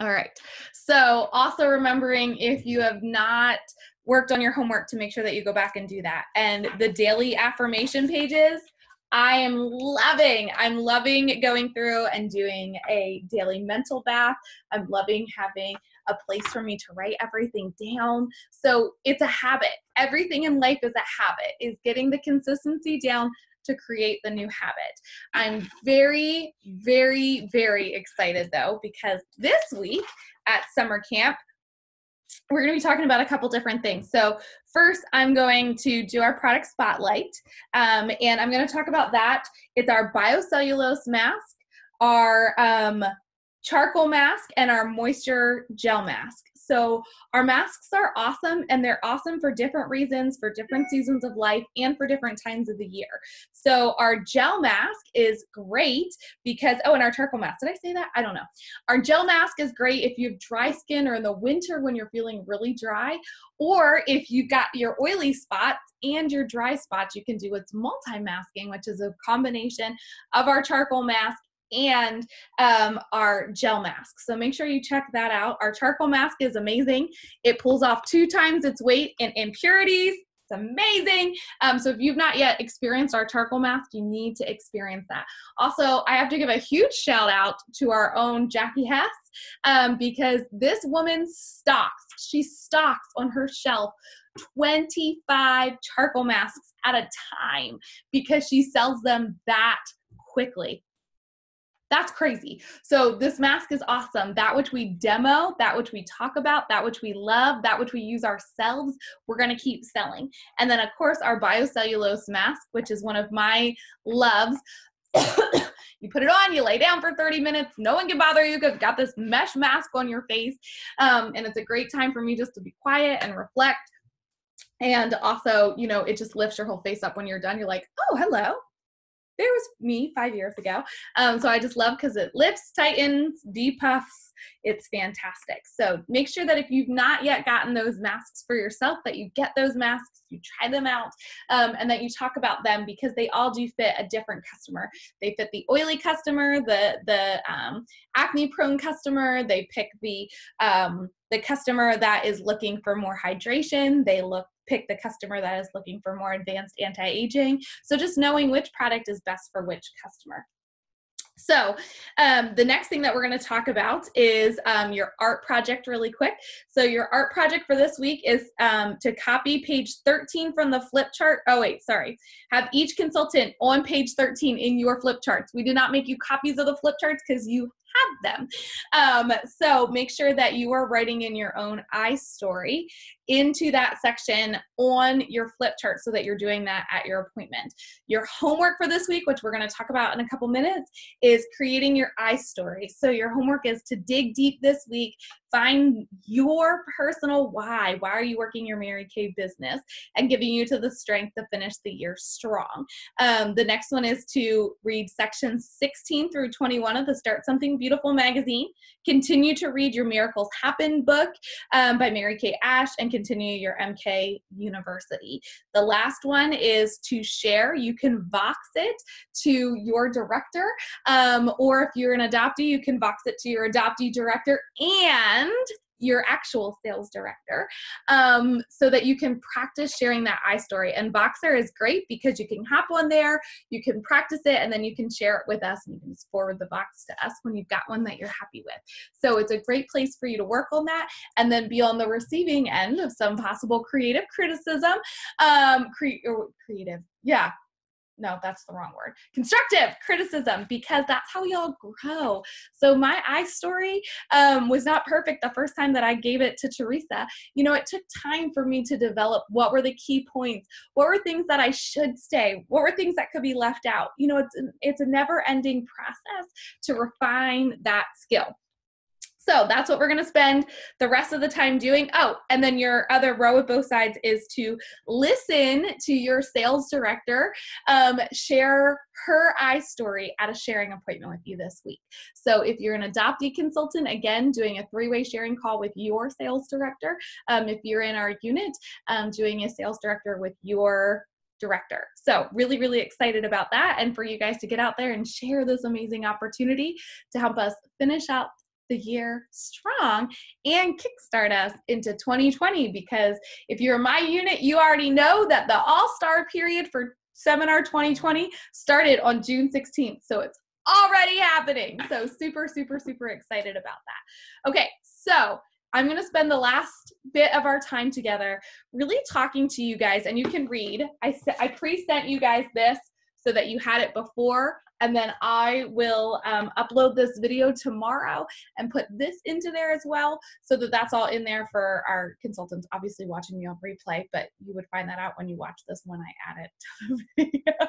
All right. So also remembering, if you have not worked on your homework, to make sure that you go back and do that. And the daily affirmation pages, I'm loving going through and doing a daily mental bath. I'm loving having a place for me to write everything down. So it's a habit. Everything in life is a habit, is getting the consistency down to create the new habit. I'm very, very, very excited though, because this week at summer camp, we're going to be talking about a couple different things. So first, I'm going to do our product spotlight, and I'm going to talk about that. It's our biocellulose mask, our charcoal mask, and our moisture gel mask. So our masks are awesome, and they're awesome for different reasons, for different seasons of life, and for different times of the year. So our gel mask is great because, oh, and our charcoal mask, did I say that? I don't know. Our gel mask is great if you have dry skin, or in the winter when you're feeling really dry, or if you've got your oily spots and your dry spots, you can do what's multi-masking, which is a combination of our charcoal mask and our gel mask. So make sure you check that out. Our charcoal mask is amazing. It pulls off 2 times its weight in impurities. It's amazing. So if you've not yet experienced our charcoal mask, you need to experience that. Also, I have to give a huge shout out to our own Jackie Hess, because this woman stocks. She stocks on her shelf 25 charcoal masks at a time because she sells them that quickly. That's crazy. So this mask is awesome. That which we demo, that which we talk about, that which we love, that which we use ourselves, we're going to keep selling. And then, of course, our biocellulose mask, which is one of my loves. You put it on, you lay down for 30 minutes. No one can bother you because you've got this mesh mask on your face. And it's a great time for me just to be quiet and reflect. And also, you know, it just lifts your whole face up when you're done. You're like, oh, hello. There was me 5 years ago. So I just love, because it lifts, tightens, depuffs. It's fantastic. So make sure that if you've not yet gotten those masks for yourself, that you get those masks, you try them out, and that you talk about them, because they all do fit a different customer. They fit the oily customer, the acne prone customer. They pick the customer that is looking for more hydration. They pick the customer that is looking for more advanced anti-aging. So just knowing which product is best for which customer. So the next thing that we're going to talk about is your art project really quick. So your art project for this week is to copy page 13 from the flip chart. Oh, wait, sorry. Have each consultant on page 13 in your flip charts. We did not make you copies of the flip charts because you have them. So make sure that you are writing in your own iStory into that section on your flip chart, so that you're doing that at your appointment. Your homework for this week, which we're going to talk about in a couple minutes, is creating your iStory. So your homework is to dig deep this week, find your personal why. Why are you working your Mary Kay business, and giving you to the strength to finish the year strong. The next one is to read sections 16 through 21 of the Start Something Beautiful magazine. Continue to read your Miracles Happen book by Mary Kay Ash, and continue your MK University. The last one is to share. You can Vox it to your director, or if you're an adoptee, you can Vox it to your adoptee director and your actual sales director, so that you can practice sharing that iStory. And Voxer is great because you can hop on there, you can practice it, and then you can share it with us, and you can just forward the Vox to us when you've got one that you're happy with. So it's a great place for you to work on that, and then be on the receiving end of some possible creative criticism. Creative, yeah. No, that's the wrong word. Constructive criticism, because that's how y'all grow. So my iStory was not perfect the first time that I gave it to Teresa. You know, it took time for me to develop what were the key points, what were things that I should stay, what were things that could be left out. You know, it's a never-ending process to refine that skill. So that's what we're going to spend the rest of the time doing. Oh, and then your other row with both sides is to listen to your sales director share her iStory at a sharing appointment with you this week. So if you're an adoptee consultant, again, doing a 3-way sharing call with your sales director. If you're in our unit, doing a sales director with your director. So really, really excited about that, and for you guys to get out there and share this amazing opportunity to help us finish out the year strong and kickstart us into 2020. Because if you're in my unit, you already know that the all-star period for Seminar 2020 started on June 16th. So it's already happening. So super, super, super excited about that. Okay, so I'm going to spend the last bit of our time together really talking to you guys, and you can read. I pre-sent you guys this so that you had it before, and then I will upload this video tomorrow and put this into there as well, so that that's all in there for our consultants, obviously watching me on replay, but you would find that out when you watch this when I add it to the video,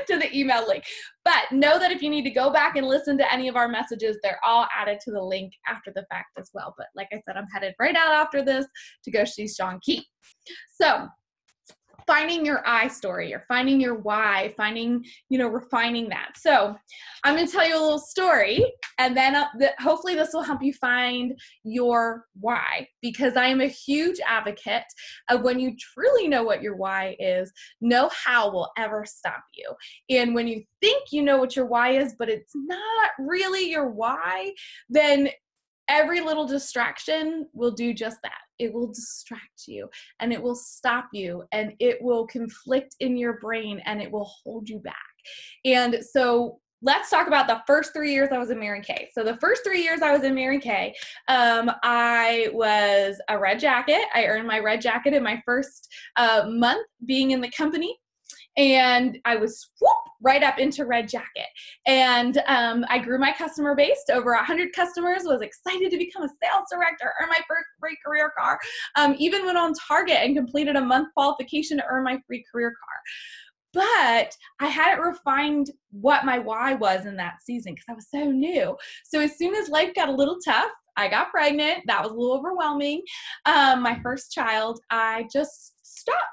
to the email link. But know that if you need to go back and listen to any of our messages, they're all added to the link after the fact as well. But like I said, I'm headed right out after this to go see Sean Key. So finding your I story, or finding your why, finding, refining that. So I'm going to tell you a little story, and then hopefully this will help you find your why, because I am a huge advocate of when you truly know what your why is, no how will ever stop you. And when you think you know what your why is, but it's not really your why, then every little distraction will do just that. It will distract you, and it will stop you, and it will conflict in your brain, and it will hold you back. And so let's talk about the first 3 years I was in Mary Kay. So the first 3 years I was in Mary Kay, I was a red jacket. I earned my red jacket in my first month being in the company. And I was right up into red jacket. And I grew my customer base to over 100 customers, was excited to become a sales director, earn my first free career car, even went on Target and completed a month qualification to earn my free career car. But I hadn't refined what my why was in that season because I was so new. So as soon as life got a little tough, I got pregnant. That was a little overwhelming. My first child, I just stopped.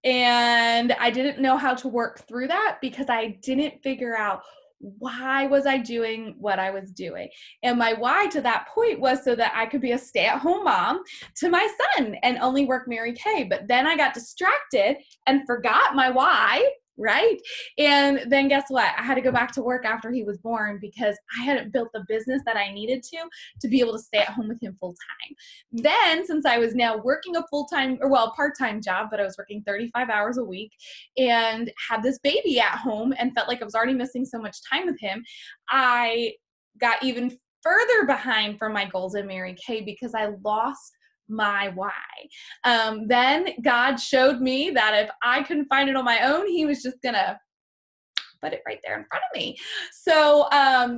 And I didn't know how to work through that because I didn't figure out why was I doing what I was doing. And my why to that point was so that I could be a stay-at-home mom to my son and only work Mary Kay. But then I got distracted and forgot my why, right? And then guess what? I had to go back to work after he was born because I hadn't built the business that I needed to be able to stay at home with him full time. Then, since I was now working a part-time job, but I was working 35 hours a week and had this baby at home and felt like I was already missing so much time with him, I got even further behind from my goals in Mary Kay because I lost my why. Then God showed me that if I couldn't find it on my own, he was just gonna put it right there in front of me. So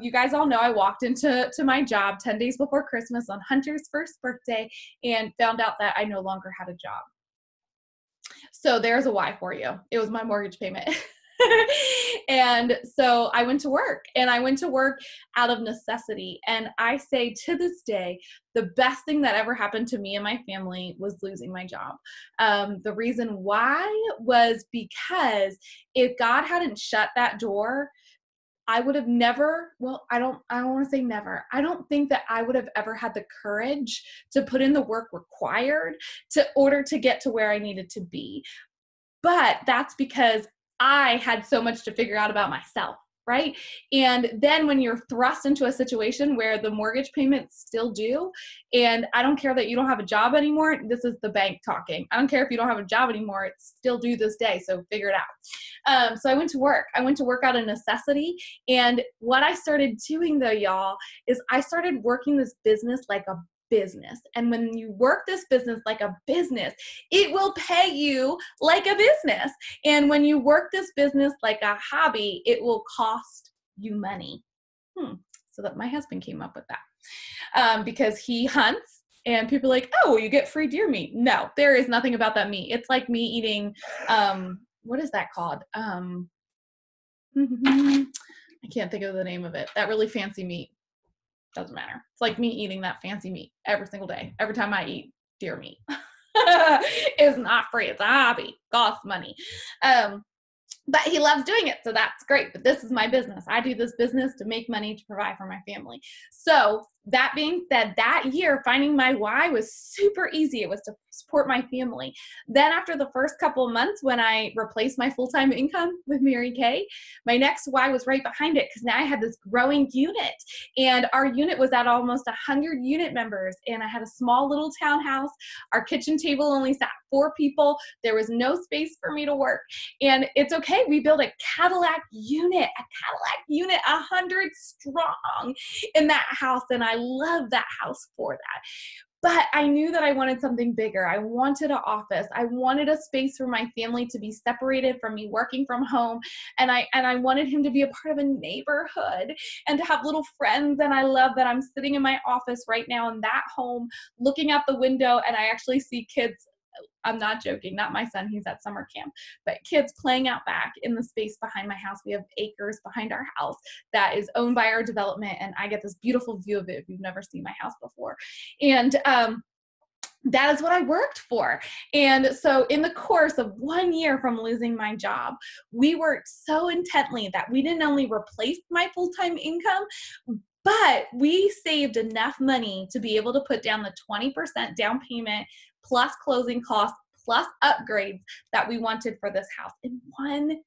you guys all know I walked into my job 10 days before Christmas on Hunter's first birthday and found out that I no longer had a job. So there's a why for you. It was my mortgage payment. And so I went to work, and I went to work out of necessity. And I say to this day, the best thing that ever happened to me and my family was losing my job. The reason why was because if God hadn't shut that door, I would have never, I don't want to say never. I don't think that I would have ever had the courage to put in the work required to order to get to where I needed to be. But that's because I had so much to figure out about myself, right? And then when you're thrust into a situation where the mortgage payments still due, and I don't care that you don't have a job anymore, this is the bank talking. I don't care if you don't have a job anymore, it's still due this day, so figure it out. So I went to work. I went to work out of necessity, and what I started doing though, y'all, is I started working this business like a business. And when you work this business like a business, it will pay you like a business. And when you work this business like a hobby, it will cost you money. So that my husband came up with that because he hunts, and people are like, oh, you get free deer meat. No, there is nothing about that meat. It's like me eating, what is that called? I can't think of the name of it. That really fancy meat. Doesn't matter. It's like me eating that fancy meat every single day. Every time I eat deer meat. It's not free. It's a hobby. Costs money. But he loves doing it, so that's great. But this is my business. I do this business to make money to provide for my family. So that being said, that year, finding my why was super easy. It was to support my family. Then after the first couple of months, when I replaced my full-time income with Mary Kay, my next why was right behind it, because now I had this growing unit. And our unit was at almost 100 unit members. And I had a small little townhouse. Our kitchen table only sat 4 people. There was no space for me to work. And it's okay. We built a Cadillac unit, 100 strong in that house. And I love that house for that. But I knew that I wanted something bigger. I wanted an office. I wanted a space for my family to be separated from me working from home. And I wanted him to be a part of a neighborhood and to have little friends. And I love that I'm sitting in my office right now in that home, looking out the window, and I actually see kids. I'm not joking, not my son, he's at summer camp, but kids playing out back in the space behind my house. We have acres behind our house that is owned by our development, and I get this beautiful view of it if you've never seen my house before. And that is what I worked for. And so in the course of 1 year from losing my job, we worked so intently that we didn't only replace my full-time income, but we saved enough money to be able to put down the 20% down payment plus closing costs plus upgrades that we wanted for this house in 1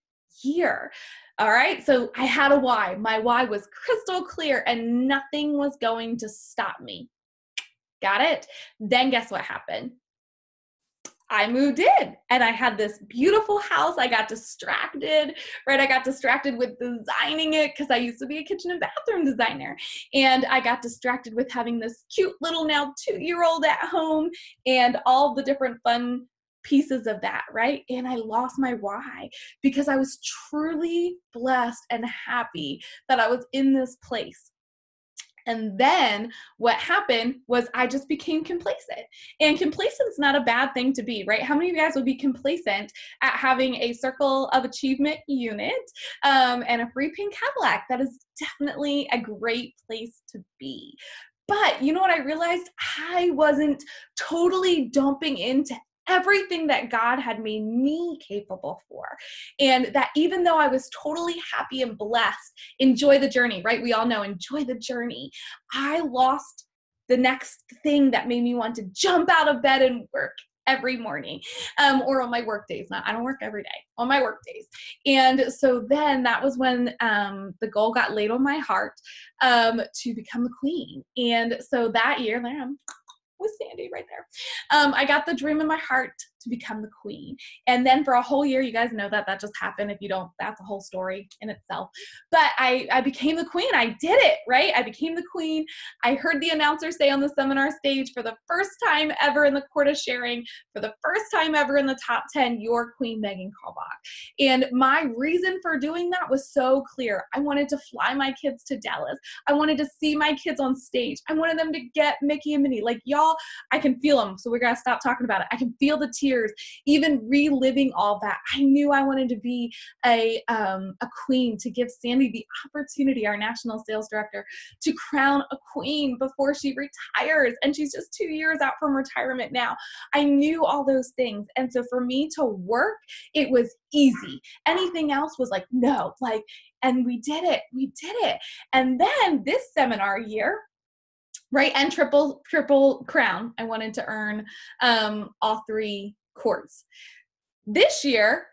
year. All right. So I had a why. My why was crystal clear and nothing was going to stop me. Got it? Then guess what happened? I moved in and I had this beautiful house. I got distracted, right? I got distracted with designing it because I used to be a kitchen and bathroom designer. And I got distracted with having this cute little now 2-year-old at home and all the different fun pieces of that, right? And I lost my why because I was truly blessed and happy that I was in this place. And then what happened was I just became complacent. And complacent's not a bad thing to be, right? How many of you guys would be complacent at having a Circle of Achievement unit and a free pink Cadillac? That is definitely a great place to be. But you know what I realized? I wasn't totally dumping into everything that God had made me capable for. And that even though I was totally happy and blessed, enjoy the journey, right? We all know, enjoy the journey. I lost the next thing that made me want to jump out of bed and work every morning, or on my work days. I don't work every day, on my work days. And so then that was when the goal got laid on my heart to become the queen. And so that year, there I am with Sandy right there. I got the dream in my heart to become the queen. And then for a whole year, you guys know that just happened. If you don't, that's a whole story in itself. But I became the queen. I did it, right? I became the queen. I heard the announcer say on the seminar stage for the first time ever in the Court of Sharing, for the first time ever in the top 10, your Queen Megan Kalbach. And my reason for doing that was so clear. I wanted to fly my kids to Dallas. I wanted to see my kids on stage. I wanted them to get Mickey and Minnie. Like, y'all, I can feel them. So we're going to stop talking about it. I can feel the tears, even reliving all that. I knew I wanted to be a queen, to give Sandy the opportunity, our national sales director, to crown a queen before she retires. And she's just 2 years out from retirement now. I knew all those things. And so for me to work, it was easy. Anything else was like, no, and we did it. We did it. And then this seminar year, right, and triple crown, I wanted to earn all 3 courts. This year,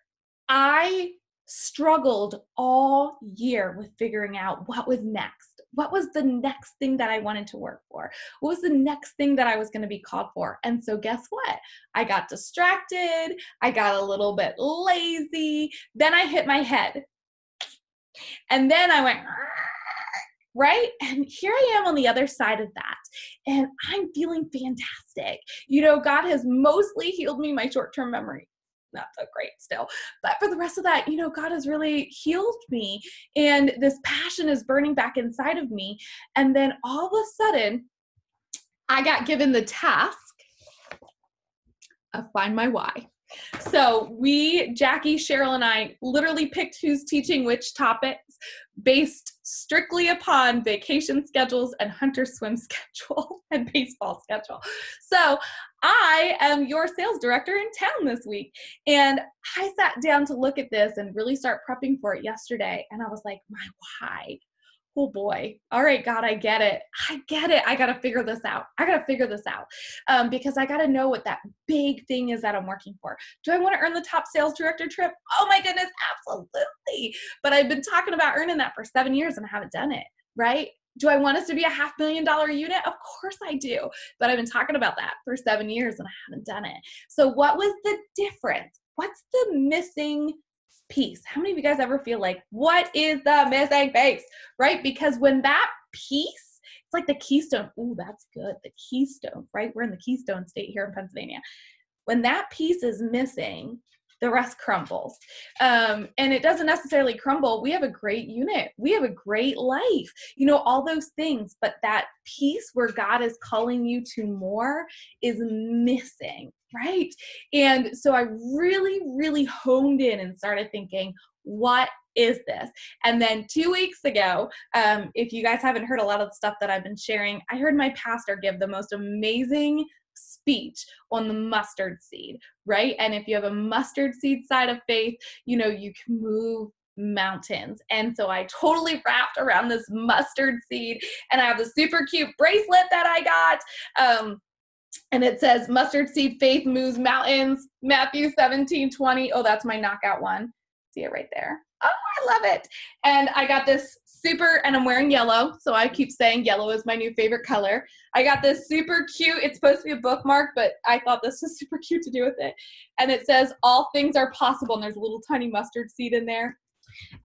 I struggled all year with figuring out what was next. What was the next thing that I wanted to work for? What was the next thing that I was going to be called for? And so guess what? I got distracted. I got a little bit lazy. Then I hit my head. And then I went, right? And here I am on the other side of that. And I'm feeling fantastic. You know, God has mostly healed me my short-term memory. Not so great still. But for the rest of that, you know, God has really healed me. And this passion is burning back inside of me. And then all of a sudden, I got given the task of find my why. So Jackie, Cheryl, and I literally picked who's teaching which topics based strictly upon vacation schedules and hunter swim schedule and baseball schedule. So I am your sales director in town this week. And I sat down to look at this and really start prepping for it yesterday. And I was like, my why? Oh boy. All right, God, I get it. I get it. I got to figure this out. Because I got to know what that big thing is that I'm working for. Do I want to earn the top sales director trip? Oh my goodness, absolutely. But I've been talking about earning that for 7 years and I haven't done it, right? Do I want us to be a $500,000 unit? Of course I do. But I've been talking about that for 7 years and I haven't done it. So what was the difference? What's the missing piece? How many of you guys ever feel like, what is the missing piece, right? Because when that piece, it's like the keystone. Ooh, that's good. The keystone, right? We're in the Keystone State here in Pennsylvania. When that piece is missing, the rest crumbles. And it doesn't necessarily crumble. We have a great unit. We have a great life, all those things. But that piece where God is calling you to more is missing, right? And so I really, really honed in and started thinking, what is this? And then 2 weeks ago, if you guys haven't heard a lot of the stuff that I've been sharing, I heard my pastor give the most amazing speech on the mustard seed, right? And if you have a mustard seed side of faith, you can move mountains. And so I totally wrapped around this mustard seed, and I have a super cute bracelet that I got. And it says mustard seed faith moves mountains, Matthew 17:20. Oh, that's my knockout one. See it right there. Oh, I love it. And I got this and I'm wearing yellow, so I keep saying yellow is my new favorite color. I got this super cute, it's supposed to be a bookmark, but I thought this was super cute to do with it. And it says, all things are possible, and there's a little tiny mustard seed in there.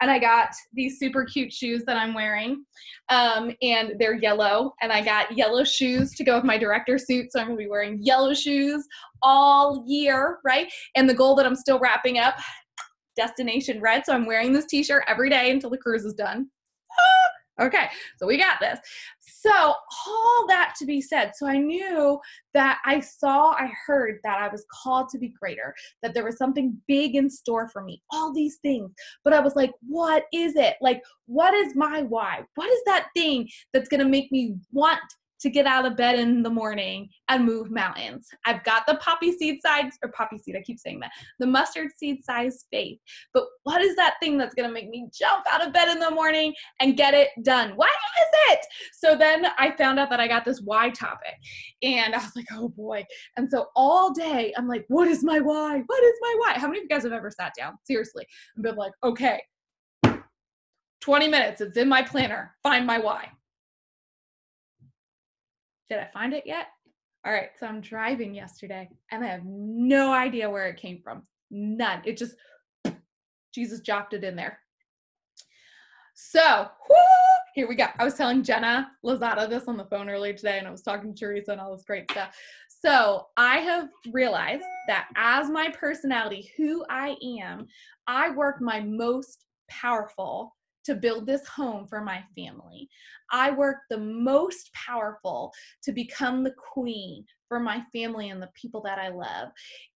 And I got these super cute shoes that I'm wearing, and they're yellow, and I got yellow shoes to go with my director suit, so I'm going to be wearing yellow shoes all year, right? And the goal that I'm still wrapping up, Destination Red, so I'm wearing this t-shirt every day until the cruise is done. Okay, so we got this. So all that to be said, so I knew that I heard that I was called to be greater, that there was something big in store for me, all these things. But I was like, what is it? Like, what is my why? What is that thing that's going to make me want to get out of bed in the morning and move mountains? I've got the the mustard seed size faith. But what is that thing that's going to make me jump out of bed in the morning and get it done? What is it? So then I found out that I got this why topic, and I was like, oh boy. And so all day I'm like, what is my why? What is my why? How many of you guys have ever sat down, seriously, and been like, okay, 20 minutes, it's in my planner, find my why. Did I find it yet? All right, so I'm driving yesterday, and I have no idea where it came from. None. It just, Jesus dropped it in there. So, here we go. I was telling Jenna Lozada this on the phone earlier today, and I was talking to Teresa and all this great stuff. So I have realized that as my personality, who I am, I work my most powerful to build this home for my family. I work the most powerful to become the queen for my family and the people that I love.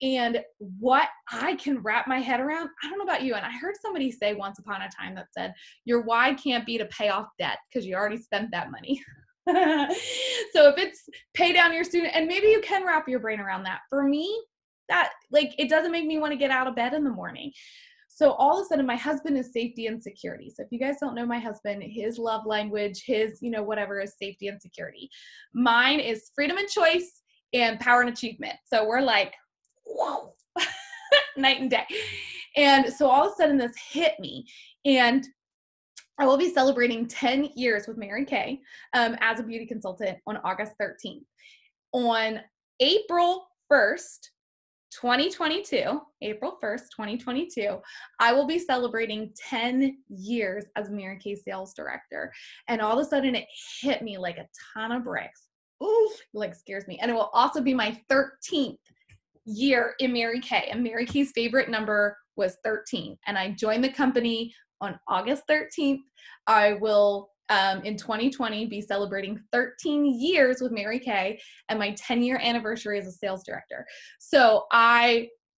And what I can wrap my head around, I don't know about you, and I heard somebody say once upon a time that said, your why can't be to pay off debt because you already spent that money. So if it's pay down your student, and maybe you can wrap your brain around that. For me, that it doesn't make me want to get out of bed in the morning. So all of a sudden, my husband is safety and security. So if you guys don't know my husband, his love language, his, whatever is safety and security. Mine is freedom and choice and power and achievement. So we're like, whoa, night and day. And so all of a sudden this hit me, and I will be celebrating 10 years with Mary Kay as a beauty consultant on August 13th. On April 1st, 2022, April 1st, 2022, I will be celebrating 10 years as Mary Kay sales director. And all of a sudden it hit me like a ton of bricks. Ooh, scares me. And it will also be my 13th year in Mary Kay. And Mary Kay's favorite number was 13. And I joined the company on August 13th. I will in 2020 be celebrating 13 years with Mary Kay and my 10-year anniversary as a sales director. So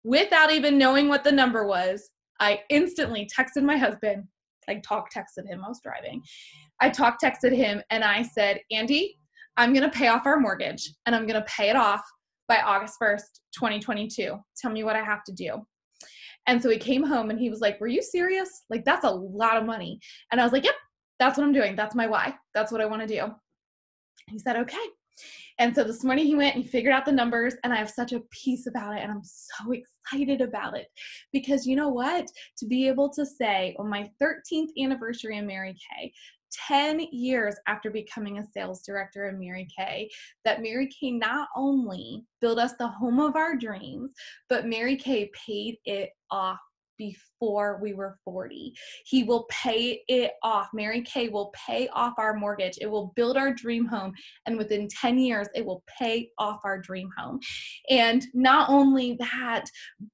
without even knowing what the number was, I instantly texted my husband, I talk texted him. I was driving. I talk texted him and I said, Andy, I'm going to pay off our mortgage and I'm going to pay it off by August 1st, 2022. Tell me what I have to do. And so he came home and he was like, were you serious? Like, that's a lot of money. And I was like, yep, that's what I'm doing. That's my why. That's what I want to do. He said, okay. And so this morning he went and he figured out the numbers, and I have such a peace about it. And I'm so excited about it because you know what? To be able to say on my 13th anniversary in Mary Kay, 10 years after becoming a sales director in Mary Kay, that Mary Kay not only built us the home of our dreams, but Mary Kay paid it off before we were 40. He will pay it off. Mary Kay will pay off our mortgage. It will build our dream home. And within 10 years, it will pay off our dream home. And not only that,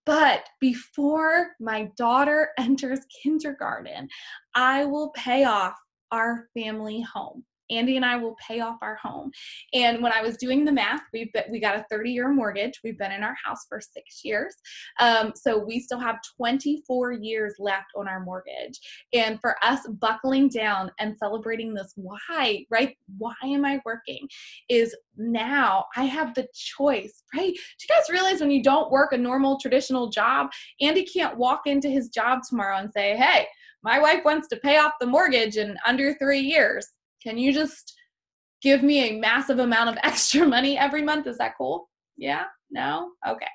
but before my daughter enters kindergarten, I will pay off our family home. Andy and I will pay off our home. And when I was doing the math, we got a 30-year mortgage. We've been in our house for 6 years. So we still have 24 years left on our mortgage. And for us buckling down and celebrating this why, right? Why am I working? Is now I have the choice, right? Do you guys realize when you don't work a normal traditional job, Andy can't walk into his job tomorrow and say, hey, my wife wants to pay off the mortgage in under 3 years. Can you just give me a massive amount of extra money every month? Is that cool? Yeah? No? Okay.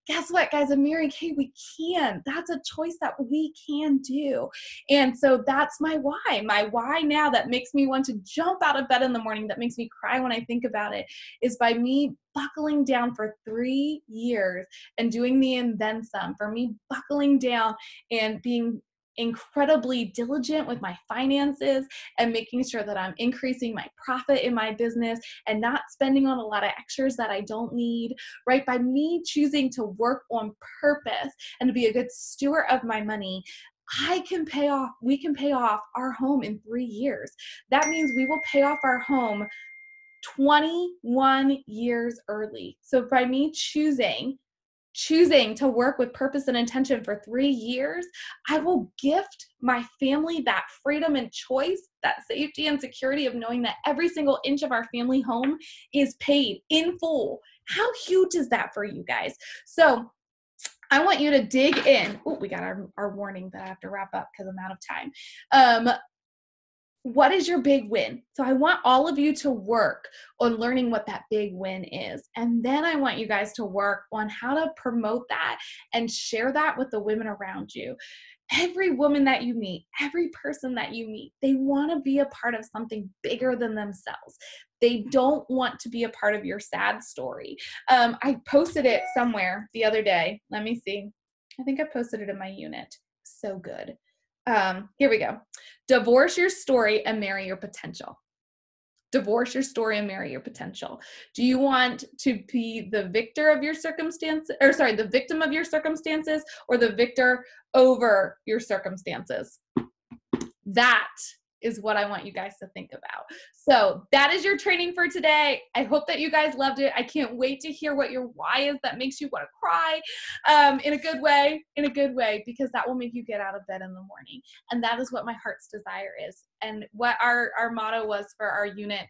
Guess what, guys? In Mary Kay, we can. That's a choice that we can do. And so that's my why. My why now that makes me want to jump out of bed in the morning, that makes me cry when I think about it, is by me buckling down for 3 years and doing the and then some. For me buckling down and being incredibly diligent with my finances and making sure that I'm increasing my profit in my business and not spending on a lot of extras that I don't need, right? By me choosing to work on purpose and to be a good steward of my money, we can pay off our home in 3 years. That means we will pay off our home 21 years early. So by me choosing to work with purpose and intention for 3 years, I will gift my family that freedom and choice, that safety and security of knowing that every single inch of our family home is paid in full. How huge is that for you guys? So I want you to dig in. Oh, we got our warning that I have to wrap up because I'm out of time. What is your big win? So I want all of you to work on learning what that big win is. And then I want you guys to work on how to promote that and share that with the women around you. Every woman that you meet, every person that you meet, they want to be a part of something bigger than themselves. They don't want to be a part of your sad story. I posted it somewhere the other day. Let me see. I think I posted it in my unit. So good. Here we go. Divorce your story and marry your potential. Divorce your story and marry your potential. Do you want to be the victor of your circumstances, the victim of your circumstances, or the victor over your circumstances? That is what I want you guys to think about. So that is your training for today. I hope that you guys loved it. I can't wait to hear what your why is that makes you want to cry in a good way, because that will make you get out of bed in the morning. And that is what my heart's desire is. And what our motto was for our unit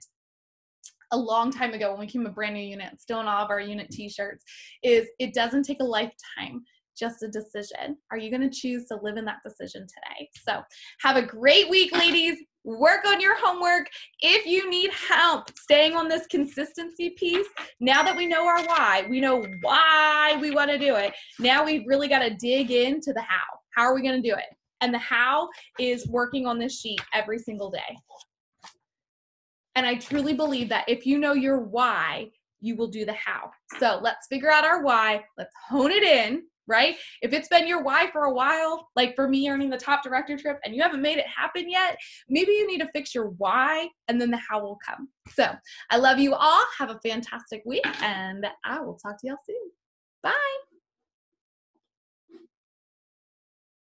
a long time ago when we became a brand new unit, still in all of our unit t-shirts, is it doesn't take a lifetime, just a decision. Are you going to choose to live in that decision today? So have a great week, ladies. Work on your homework. If you need help staying on this consistency piece, now that we know our why, we know why we want to do it. Now we've really got to dig into the how. How are we going to do it? And the how is working on this sheet every single day. And I truly believe that if you know your why, you will do the how. So let's figure out our why. Let's hone it in. Right? If it's been your why for a while, like for me earning the top directorship, and you haven't made it happen yet, maybe you need to fix your why and then the how will come. So I love you all. Have a fantastic week and I will talk to y'all soon. Bye.